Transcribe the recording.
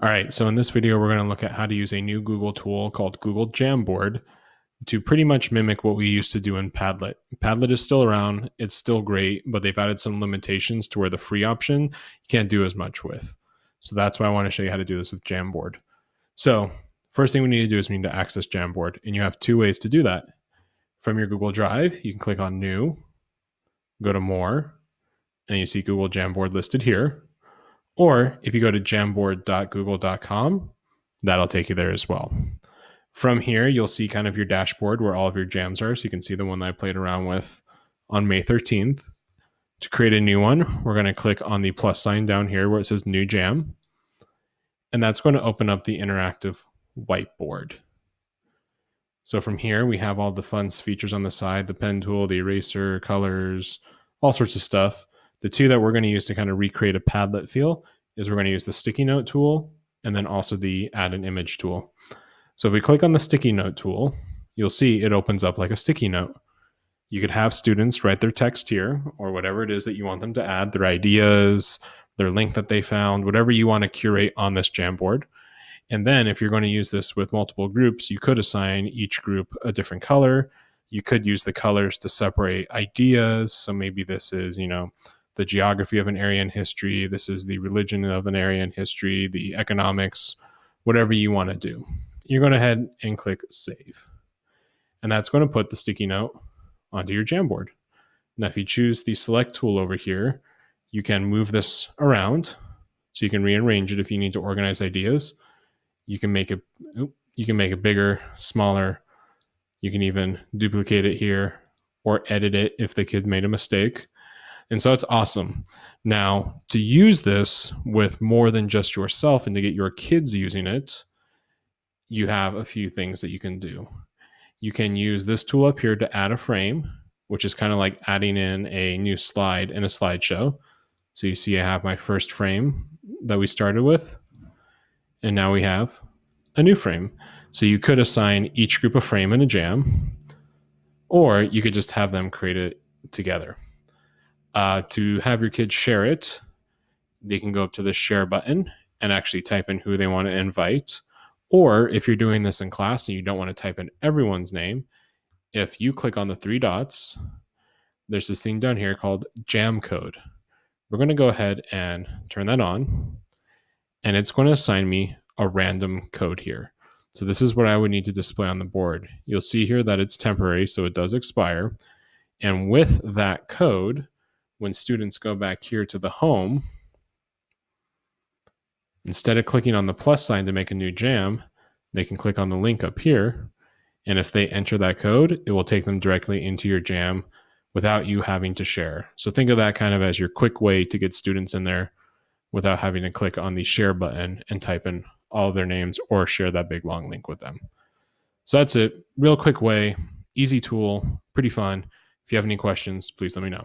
All right, so in this video, we're going to look at how to use a new Google tool called Google Jamboard to pretty much mimic what we used to do in Padlet. Padlet is still around, it's still great, but they've added some limitations to where the free option you can't do as much with. So that's why I want to show you how to do this with Jamboard. So first thing we need to do is we need to access Jamboard, and you have two ways to do that. From your Google Drive, you can click on New, go to More, and you see Google Jamboard listed here. Or if you go to jamboard.google.com, that'll take you there as well. From here, you'll see kind of your dashboard where all of your jams are. So you can see the one that I played around with on May 13th. To create a new one, we're going to click on the plus sign down here where it says New Jam. And that's going to open up the interactive whiteboard. So from here, we have all the fun features on the side, the pen tool, the eraser, colors, all sorts of stuff. The two that we're going to use to kind of recreate a Padlet feel is we're going to use the sticky note tool and then also the add an image tool. So if we click on the sticky note tool, you'll see it opens up like a sticky note. You could have students write their text here or whatever it is that you want them to add, their ideas, their link that they found, whatever you want to curate on this Jamboard. And then if you're going to use this with multiple groups, you could assign each group a different color. You could use the colors to separate ideas. So maybe this is, the geography of an area in history. This is the religion of an area in history, the economics, whatever you want to do. You're going to head and click Save. And that's going to put the sticky note onto your Jamboard. Now, if you choose the Select tool over here, you can move this around. So you can rearrange it if you need to organize ideas. You can make it bigger, smaller. You can even duplicate it here or edit it if the kid made a mistake. And so it's awesome. Now, to use this with more than just yourself and to get your kids using it, you have a few things that you can do. You can use this tool up here to add a frame, which is kind of like adding in a new slide in a slideshow. So you see I have my first frame that we started with, and now we have a new frame. So you could assign each group a frame in a jam, or you could just have them create it together. To have your kids share it, they can go up to the share button and actually type in who they want to invite. Or if you're doing this in class and you don't want to type in everyone's name, if you click on the three dots, there's this thing down here called Jam Code. We're going to go ahead and turn that on, and it's going to assign me a random code here. So this is what I would need to display on the board. You'll see here that it's temporary, so it does expire. And with that code, when students go back here to the home, instead of clicking on the plus sign to make a new jam, they can click on the link up here. And if they enter that code, it will take them directly into your jam without you having to share. So think of that kind of as your quick way to get students in there without having to click on the share button and type in all of their names or share that big long link with them. So that's it. Real quick way, easy tool, pretty fun. If you have any questions, please let me know.